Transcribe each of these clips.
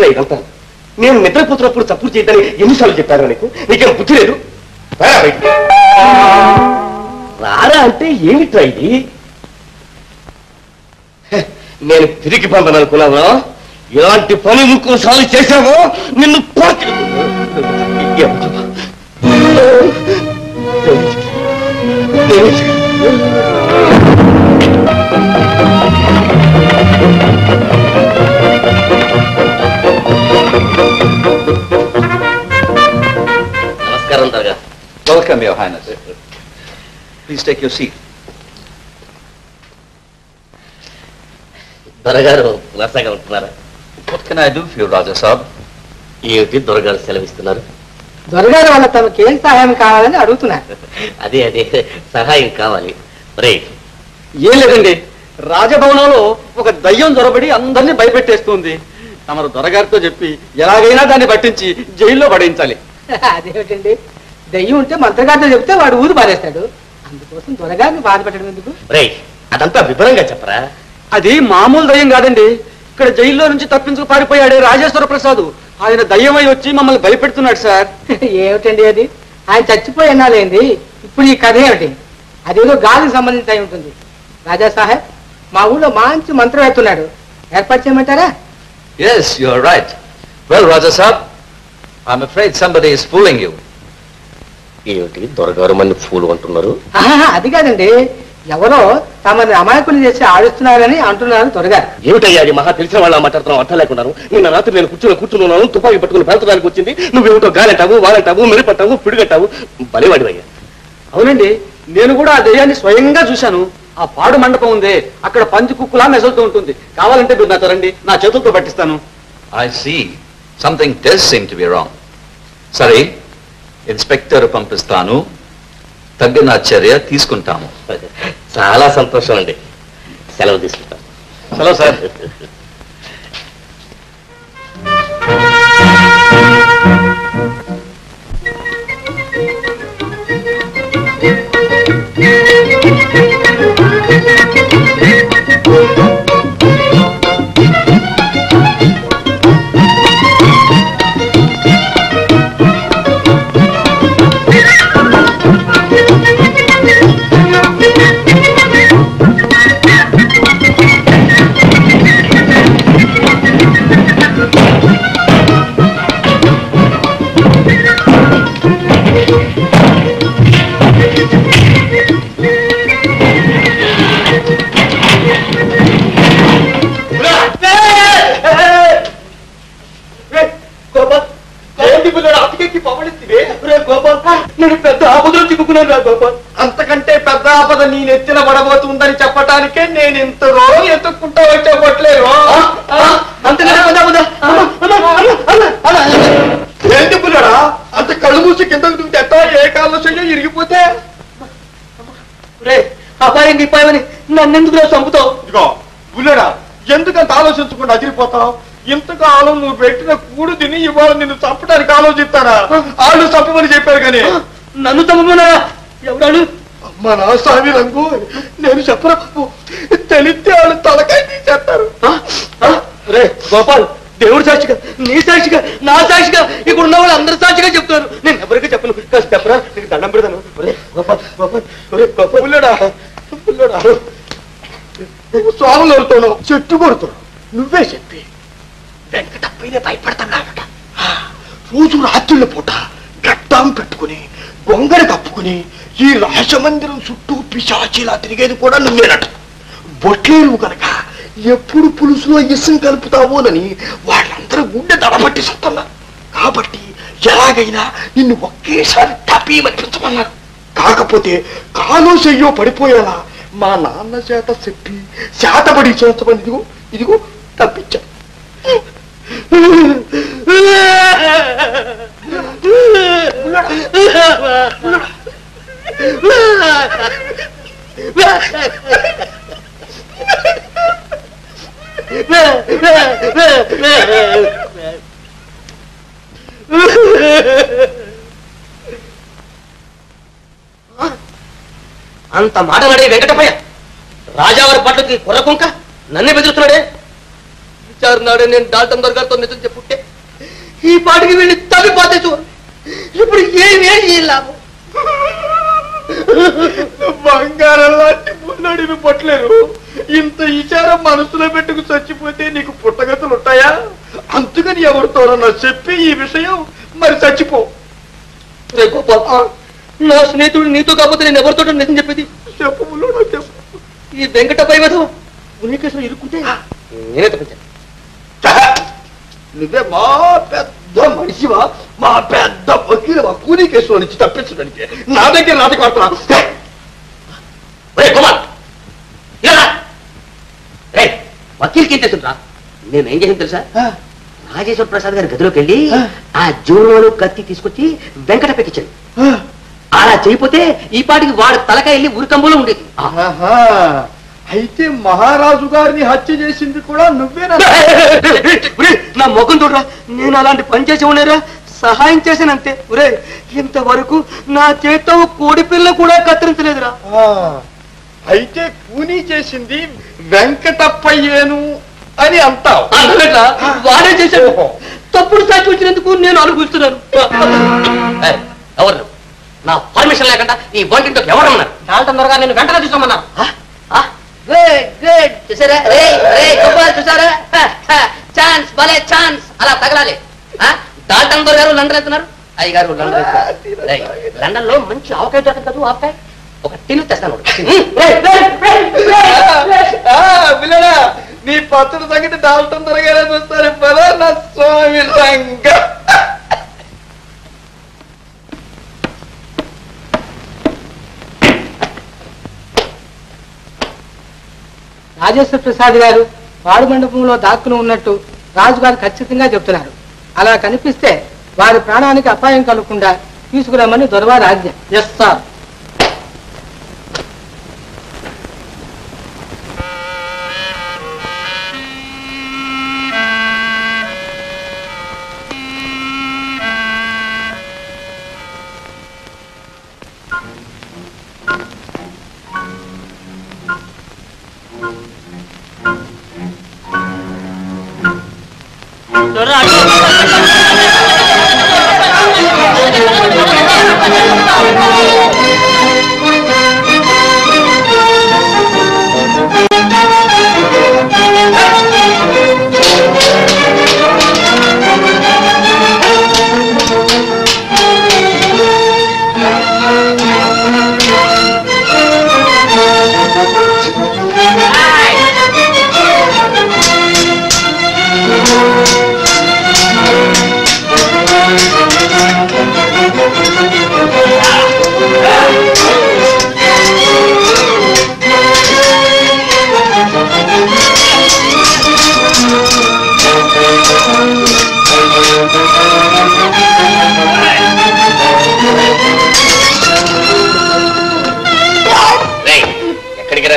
ఏమిట్రా ఇదంతా? నేను నిద్రపోతున్నప్పుడు తప్పుడు చేయద్దని ఎన్నిసార్లు చెప్పాను నీకు? నీకేం బుద్ధి లేదు? రారా అంటే ఏమిట్రా ఇది? నేను తిరిగి పంపను అనుకున్నావా? ఇలాంటి పని ఇంకోసారి చేశావో నిన్ను పాకి నమస్కారం దర్గా. Welcome, Your Highness. Please take your seat. దొరగారు ఉల్లాసంగా ఉంటున్నారా? What can I do for you, Raja Saab? ఏమిటి దొరగారు సెలవిస్తున్నారు? దొరగారు వాళ్ళ తమకి ఏం సహాయం కావాలని అడుగుతున్నారు. అదే సహాయం కావాలి. ఏం లేదండి, రాజభవనంలో ఒక దయ్యం దొరబడి అందరినీ భయపెట్టేస్తుంది. తమరు దొరగారితో చెప్పి ఎలాగైనా దాన్ని పట్టించి జైల్లో పడేయించాలి. అదేమిటండి, దయ్యం ఉంటే మంత్రగారితో చెప్తే వాడు ఊరు పారేస్తాడు. అందుకోసం దొరగారిని బాధ పెట్టడం ఎందుకు? అదంతా వివరంగా చెప్పరా. అది మామూలు దయ్యం కాదండి. ఇక్కడ జైల్లో నుంచి తప్పించుకు పారిపోయాడే రాజేశ్వర ప్రసాద్, ఆయన దయ్యమై వచ్చి మమ్మల్ని భయపెడుతున్నాడు సార్. ఏమిటండి అది? ఆయన చచ్చిపోయి ఎన్నాలేంది, ఇప్పుడు ఈ కథ ఏమిటి? అదేదో గాలికి సంబంధించి అయి ఉంటుంది. రాజా సాహెబ్, మా ఊళ్ళో మంచి మంత్రం వేస్తున్నాడు, ఏర్పాటు చేయమంటారా? Yes, you are right. Well, Raja Saab, I'm afraid somebody is fooling you. ఏమిటి దొరగారు మన ఫూలు అంటున్నారు? అది కాదండి, ఎవరో తమని అమాయకులు చేసి ఆడిస్తున్నారని అంటున్నారు దొరగారు. ఏమిటయ్యా అది? మహా తెలిసిన వాళ్ళ మాట్లాడుతున్నావు, అర్థం లేకున్నాను. నిన్న రాత్రి నేను కూర్చున్నాను, తుపాకీ పట్టుకుని పేల్చడానికి వచ్చింది. నువ్వేమిటో గాలంటావు, వాలంటావు, మెరిపట్టావు, పిడుగట్టావు. బలివాడివయ్యా. అవునండి, నేను కూడా ఆ దయ్యాన్ని స్వయంగా చూశాను. ఆ పాడు మండపం ఉంది, అక్కడ పంది కుక్కులా మెసలుతూ ఉంటుంది. కావాలంటే మీరు నాతో రండి, నా చేతులతో పట్టిస్తాను. I see. Something does seem to be wrong. సరే, ఇన్స్పెక్టర్ పంపిస్తాను, తగిన చర్య తీసుకుంటాము. చాలా సంతోషం అండి. సెలవు తీసుకుంటాను. సెలవు సార్. నేను పెద్ద ఆపదలో చిక్కుకున్నాను రా గోపాల్. అంతకంటే పెద్ద ఆపద నీ నెత్తిన పడబోతుందని చెప్పటానికే నేను ఎంతలో ఎత్తుక్కుంటా వచ్చేపట్లేరు. ఏంటి పుల్లడా అంత కళ్ళు మూసి కిందకు దిగుతా? ఏ కాళ్ళ చెయ్యో ఇరిగిపోతే రే అపాయం గిపాయమని నన్నెందుకు చంపుతావు? ఇదిగో పుల్లడా, ఎందుకంత ఆలోచించకుండా అదిరిపోతావు? ఇంతకాలం నువ్వు పెట్టిన కూడు తిని ఇవాళ నిన్ను చంపడానికి ఆలోచిస్తారా? వాళ్ళు చంపమని చెప్పారు కానీ నన్ను చంపమన్నా ఎవరాడు? అమ్మా నా స్వామి రంగు, నేను చెప్పరా, తెలిస్తే వాళ్ళు తలకాయ తీసేస్తారు. రే గోపాల్, దేవుడు సాక్షిగా, నీ సాక్షిగా, నా సాక్షిగా, ఇక్కడ ఉన్న వాళ్ళు అందరి సాక్షిగా చెప్తారు. నేను ఎవరికి చెప్పను, కాస్త చెప్పరా, నీకు దండం పెడతాను. గోపాల్ గోపాల్ గోపాల్, పుల్లడా పుల్లడా, స్వాములు కొడుతున్నావు, చెట్టు కొడుతున్నావు, నువ్వే చెప్పి వెంకటప్పైనే భయపడతాడు. రోజు రాత్రుల పూట గడ్డం పెట్టుకుని గొంగడి కప్పుకుని ఈ రాజమందిరం చుట్టూ పిశాచిలా తిరిగేది కూడా నువ్వేనట. బొట్లేరు కనుక ఎప్పుడు పులుసులో ఇసం కలుపుతావోనని వాళ్ళందరూ గుండె దడబట్టి సత్తున్నారు. కాబట్టి ఎలాగైనా నిన్ను ఒకేసారి తప్పీమనిపించమన్నారు. కాకపోతే కాలో చెయ్యో పడిపోయేలా మా నాన్న చేత చెప్పి శాతపడి చేస్తామని ఇదిగో ఇదిగో తప్పించాను. అంత మాట నడే వెంకటప్పయ్య రాజావారి పట్లకి కుర్రకుంక నన్నే బెదురుతున్నాడే. విచారణ నాడే నేను డాల్టన్ దొరగారితో నిజం చెప్పుంటే ఈ పాటికి వీళ్ళు తల్లిపోతే చూడు. ఇప్పుడు ఏమీ లాభం. బంగారం లాంటి మున్నడివి పొట్టలేరు. ఇంత విచారం మనసులో పెట్టుకు చచ్చిపోతే నీకు పుట్టగతులు ఉంటాయా? అందుకని ఎవరితోనన్నా చెప్పి ఈ విషయం మరి చచ్చిపో. రే గోపాల్, నా స్నేహితుడు నీతో కాకపోతే నేను ఎవరితో నిజం చెప్పేది? చెప్పు ముల్లోడా చెప్పు. ఈ వెంకటపై వధ ఉన్నికేశ్వరం ఇరుక్కుంటే నేనే తప్పించాను. నువ్వే మా పెద్ద మనిషివా, మా పెద్ద వకీలవా కూలీ కేసులో నుంచి తప్పించడానికి నా దగ్గర నాటకం ఆడుతున్నా. వకీల్కి ఏం తెలుసురా? నేనేం చేసాను తెలుసా? రాజేశ్వర ప్రసాద్ గారి గదిలోకి వెళ్ళి ఆ జూలోను కత్తి తీసుకొచ్చి వెంకట పెట్టించాను. అలా చేయపోతే ఈ పాటికి వాడు తలకాయ వెళ్ళి ఉరికంబులో ఉండేది. అయితే మహారాజు గారిని హత్య చేసింది కూడా నువ్వేనా? నా ముఖం చూడరా, నేను అలాంటి పని చేసి ఉండేరా? సహాయం చేశానంతే. ఒరే, ఇంతవరకు నా చేత్తో కోడి పిల్ల కూడా కత్తిరించలేదురా. అయితే కూనీ చేసింది వెంకటప్పయ్యేను అని అంటావు? వాడే చేశాడు. తప్పుడు సాక్షి వచ్చినందుకు నేను అనుభవిస్తున్నాను. ఎవరు నా పర్మిషన్ లేకుండా ఈ వంటింట్లోకి ఎవరన్నారు? డాల్టన్ దొరగారు నేను వెంటనే తీసుకోమన్నారు. చూసారా చూసారా? ఛాన్స్ భలే ఛాన్స్. అలా తగలాలి. డాల్టన్ దొరగారు లండన్ వెళ్తున్నారు. అయ్యగారు లండన్ లో మంచి ఆవకాయ దొరకదు కదా. ఆవకాయ ఒక టిన్ తెస్తాను. నీ పత్రుడు సంగతి డాల్టన్ దొరగారే చూస్తారు. పదా నా స్వామి రంగ. రాజేశ్వర ప్రసాద్ గారు వాడు మండపంలో దాక్కుని ఉన్నట్టు రాజుగారు ఖచ్చితంగా చెప్తున్నారు. అలా కనిపిస్తే వారి ప్రాణానికి అపాయం కలగకుండా తీసుకురమ్మని దొరవారి ఆజ్ఞ. Yes sir.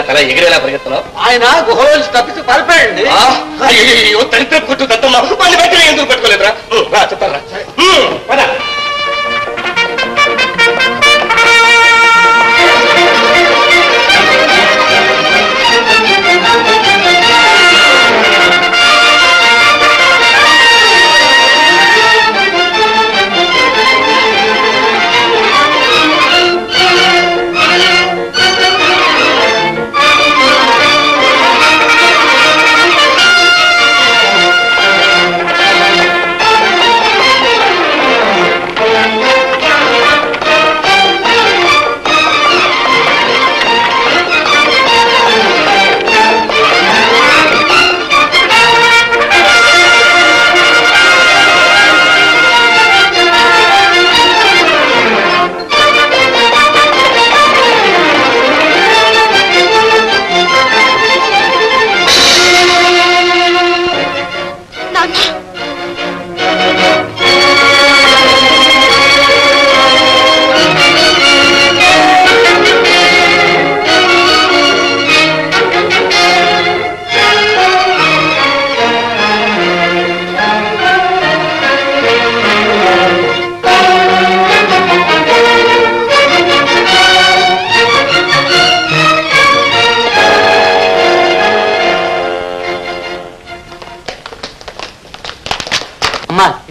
తల ఎగిరేలా పరిగెత్తున్నావు? ఆయన గుహలో తప్పించి పరిపోయండి. అయ్యో తరిత్ర కొట్టు దత్తమ్మా, వాళ్ళు బట్టి ఎందుకు పెట్టుకోలేదురా? చెప్తారా?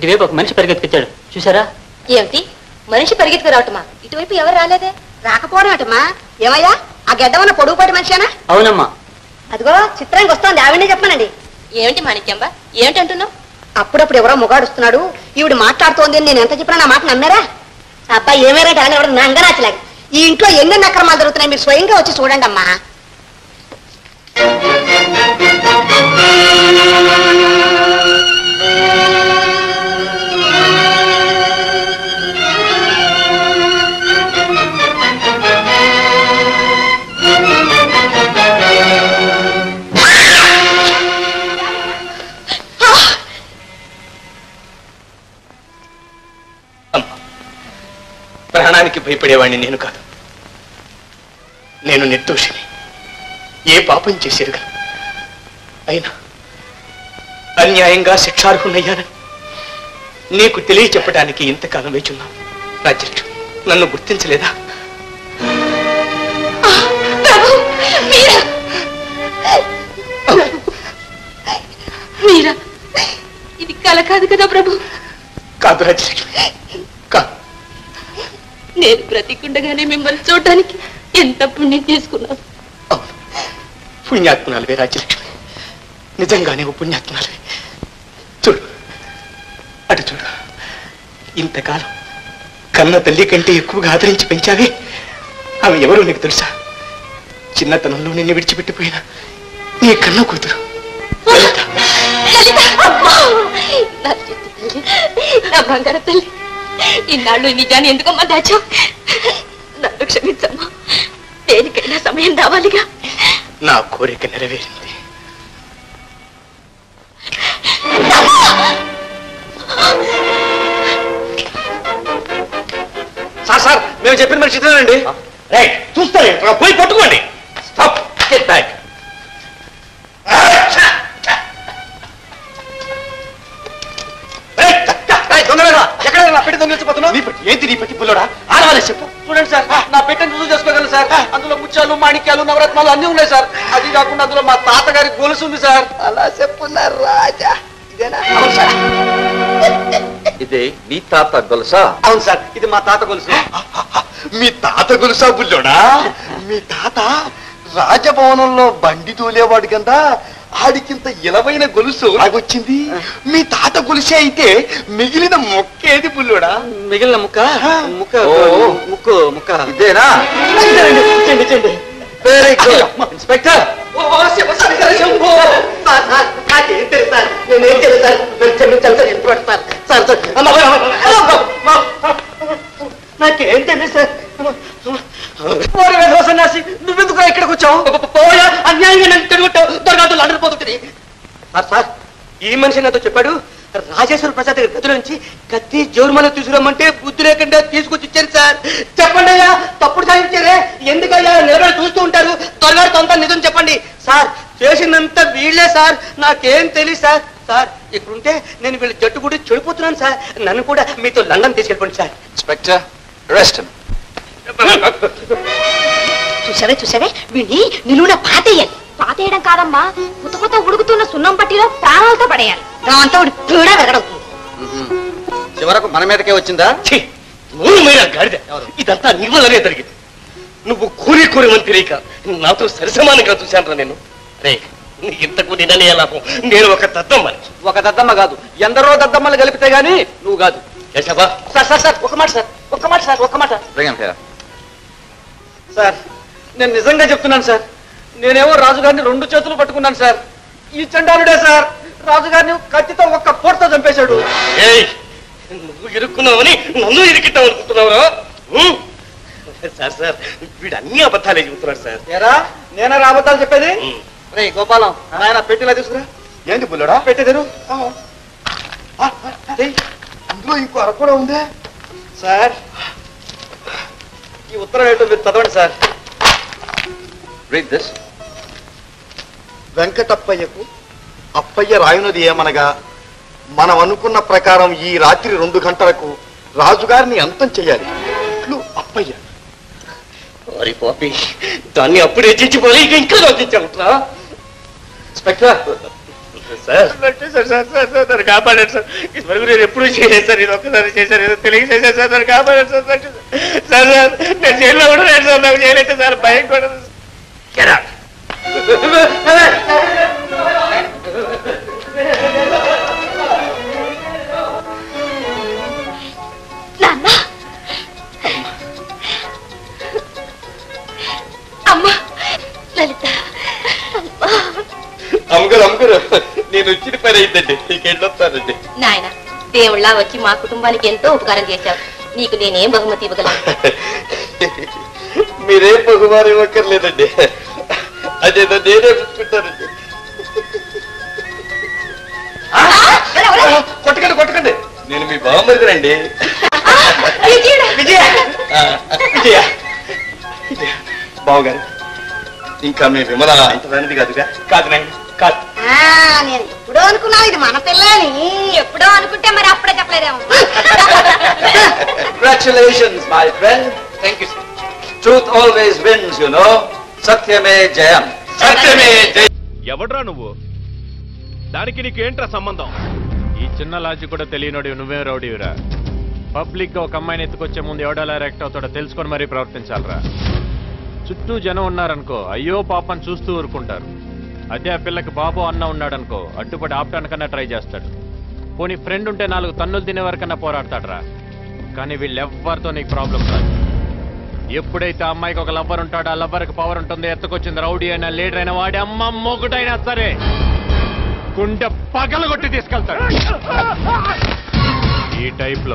ఇటువైపు ఒక మనిషి పరిగెత్తుకొచ్చాడు, చూసారా? ఏమిటి మనిషి పరిగెత్తుకు రావటమా? ఇటువైపు ఎవరు రాలేదే? రాకపోవడం అటమ్మా. ఏమయ్యా, ఆ గడ్డమన్న పొడుగుపాటి మనిషేనా? అవునమ్మా. అదిగో చిత్రానికి వస్తోంది, ఆవిడనే చెప్పమనండి. ఏమిటి మాణిక్యంబా, ఏమిటి అంటున్నావు? అప్పుడప్పుడు ఎవరో మొగాడుస్తున్నాడు, ఈవిడ మాట్లాడుతోంది అని నేను ఎంత చెప్పినా నా మాట నమ్మారా? అబ్బాయి ఏమైనా అని ఎవరు నంగనాచలాగా. ఈ ఇంట్లో ఎన్నెన్ని అక్రమాలు జరుగుతున్నాయి మీరు స్వయంగా వచ్చి చూడండి అమ్మా. ప్రాణానికి భయపడేవాడిని నేను కాదు. నేను నిర్దోషిని, ఏ పాపం చేసేరుగా. అయినా అన్యాయంగా శిక్షార్హునయ్యానని నీకు తెలియచెప్పడానికి ఇంతకాలం వేచున్నావు. రాజ్యలక్ష్మి, నన్ను గుర్తించలేదా? మీరా, ఇది కల కాదు కదా ప్రభు? కాదు రాజ్యలక్ష్మి, కాదు. నేను బ్రతికుండగానే మిమ్మల్ని చూడటానికి ఎంత పుణ్యం చేసుకున్నాను. అవును, పుణ్యాత్మనాలువే రాజ్యలక్ష్మి, నిజంగానే ఓ పుణ్యాత్మనాలువే. చూడు, అటు చూడు. ఇంతకాలం కన్న తల్లి కంటే ఎక్కువగా ఆదరించి పెంచావే, ఆమె ఎవరో నీకు తెలుసా? చిన్నతనంలో నిన్ను విడిచిపెట్టిపోయిన నీ కన్న కూతురు లలిత. నా బంగారు తల్లి, ఇన్నాళ్ళు నిజాన్ని ఎందుకమ్మా దాచావు? నన్ను క్షమించమ్మా, దేనికైనా సమయం రావాలిగా. నా కోరిక నెరవేరింది. సార్ మేము చెప్పిన మనిషి ఇదేనండి. చూస్తాను, పోయి పట్టుకోండి. Stop, get back. పెట్టి దొంగిలించబోతున్నావు? ఏంటి నీ పెట్టి పుల్లడా? ఆడవాలే చెప్పు. చూడండి సార్, నా పెట్టెని రుజువు చేసుకోగలను సార్. అందులో ముత్యాలు, మాణిక్యాలు, నవరత్నాలు అన్ని ఉన్నాయి సార్. అది కాకుండా అందులో మా తాతగారి గొలుసు ఉంది సార్. అలా చెప్పున్నారు రాజా. ఇదేనా? అవును సార్. ఇది నీ తాత గొలుసా? అవును సార్, ఇది మా తాత గొలుసు. మీ తాత గొలుసా బుల్లోడా? మీ తాత రాజభవనంలో బండి తోలేవాడు కదా, ఆడికింత ఇలవైన గొలుసు వచ్చింది. మీ తాత గొలుసే అయితే మిగిలిన మొక్క ఏది బుల్లోడా? మిగిలిన ముక్క ముక్క ఇదేనా? Very good inspector. నాకేం తెలుసు సార్, నేనేం తెలుసు సార్, నన్ను క్షమించాలి సార్, ఎంత సార్. సార్ సార్ నాకేం తెలుసు సార్. సన్యాసి, నువ్వెందుకు ఇక్కడికి వచ్చావు? పోయా, అన్యాయంగా నన్ను తిరుగుతావు, దొరగాదు అడరిపోతుంది. సార్, ఈ మనిషి నాతో చెప్పాడు, రాజేశ్వర ప్రసాద్ గారి గదిలో నుంచి కత్తి జోరుమల తీసుకురమ్మంటే బుద్ధి లేకుండా తీసుకొచ్చి ఇచ్చారు సార్. చెప్పండి అయ్యా, తప్పుడు సాధించారే, ఎందుకయ్యా నిలబడి చూస్తూ ఉంటారు? త్వరగా తొంత నిజం చెప్పండి సార్. చేసినంత వీళ్లే సార్, నాకేం తెలియదు సార్. సార్, ఇక్కడుంటే నేను వీళ్ళ జట్టు కూడా చెడిపోతున్నాను సార్. నన్ను కూడా మీతో లండన్ తీసుకెళ్ళిపోండి సార్. Inspector, arrest him. చూసావే వీడిని నిలువున పాతేయాలి. పాతేయడం కాదమ్మా, కుత ఉడుకుతున్న సున్నం పట్టిలో ప్రాణాలతో పడేయాలి. దాంతో పీడ వెగడవుతుంది. చివరకు మన మీదకే వచ్చిందా? నూరు మీద గాడిద. ఇదంతా నీ వల్లనే జరిగింది. నువ్వు కూరమని తెలియక నాతో సరిసమానంగా చూశాను నేను. రే, ఇంతకు నిన్ననే లాభం. నేను ఒక దద్దమ్మని. ఒక దద్దమ్మ కాదు, ఎందరో దద్దమ్మలు కలిపితే గాని నువ్వు కాదు. కేశవా, సార్ ఒక మాట. Bring him here. సార్, నేను నిజంగా చెప్తున్నాను సార్. నేనేమో రాజుగారిని 2 చేతులు పట్టుకున్నాను సార్. ఈ చండాలుడే సార్ రాజుగారిని కత్తితో ఒక్క పోటుతో చంపేశాడు. ఏయ్, నువ్వు ఇరుక్కున్నావని నన్ను ఇరికిట్టావు అనుకుంటున్నావురా? సార్, వీడు అన్ని అబద్ధాలే చెబుతున్నాడు సార్. ఏరా, నేనే రాబద్దాలు చెప్పేది? రే గోపాలం, ఆయన పెట్టిలా తీసుకురా. ఏంటి బుల్లడా? పెట్టేదేరు అందులో ఇంకో అర కూడా ఉందే సార్. ఈ ఉత్తరం ఏంటో మీరు చదవండి సార్. Read this. వెంకటప్పయ్యకు అప్పయ్య రాయునది ఏమనగా, మనం అనుకున్న ప్రకారం ఈ రాత్రి 2 గంటలకు రాజుగారిని అంతం చెయ్యాలి. ఇట్లు అప్పయ్య. అరే పాపి, దాన్ని అప్పుడే చించిపోయి ఇంకా ఆలోచించావుట్రా. ఇన్స్పెక్టర్, సార్ నన్ను కాపాడారు సార్ ఇదివరకు నేను ఎప్పుడు చేయలేదు సార్ ఇది ఒక్కసారి చేశారు ఏదో తెలియక చేశారు సార్ నన్ను కాపాడారు సార్ సార్ నేను జైల్లో కూడా లేదు సార్ నాకు చేయలేదు సార్ భయం కూడా అమ్మగారు నేను వచ్చిన పని అయిందండి నీకెళ్ళొస్తానండి నాయన దేవుళ్ళ వచ్చి మా కుటుంబానికి ఎంతో ఉపకారం చేశావు నీకు నేనేం బహుమతి ఇవ్వగలను మీరేం బహుమానం ఇవ్వక్కర్లేదండి అదేదో నేనే పుచ్చుకుంటానండి కొట్టకండి నేను మీ బావమరిదినండి విజయ బావగారు ఇంకా మీ విమల ఇంతదానిది కాదుగా కాదునండి కాదు నేను ఎప్పుడో అనుకున్నావు ఇది మన పిల్ల అని ఎప్పుడో అనుకుంటే మరి అప్పుడే చెప్పలేదేమో Congratulations, my friend. Thank you, sir. Truth always wins, you know. Satyame Jayam. సత్యమే జయ ఎవడ్రా నువ్వు దానికి నీకేంట్రా సంబంధం ఈ చిన్న లాజిక్ కూడా తెలియనోడి నువ్వే రౌడీవిరా పబ్లిక్ గా ఒక అమ్మాయిని ఎత్తుకొచ్చే ముందు ఎవడలా రియాక్ట్ అవుతాడో తెలుసుకొని మరీ ప్రవర్తించాలరా చుట్టూ జనం ఉన్నారనుకో అయ్యో పాపని చూస్తూ ఊరుకుంటారు అదే ఆ పిల్లకి బాబు అన్న ఉన్నాడనుకో అడ్డుపడి ఆపడానికన్నా ట్రై చేస్తాడు పోనీ ఫ్రెండ్ ఉంటే 4 తన్నులు తినే వరకన్నా పోరాడతాడరా కానీ వీళ్ళెవ్వరితో నీకు ప్రాబ్లం రాదు ఎప్పుడైతే ఆ అమ్మాయికి ఒక లవ్వర్ ఉంటాడో ఆ లవ్వర్కి పవర్ ఉంటుంది ఎత్తుకొచ్చింది రౌడీ అయినా లీడర్ అయినా వాడి అమ్మ మొగుడైనా సరే గుండె పగలగొట్టి తీసుకెళ్తాడు ఈ టైప్ లో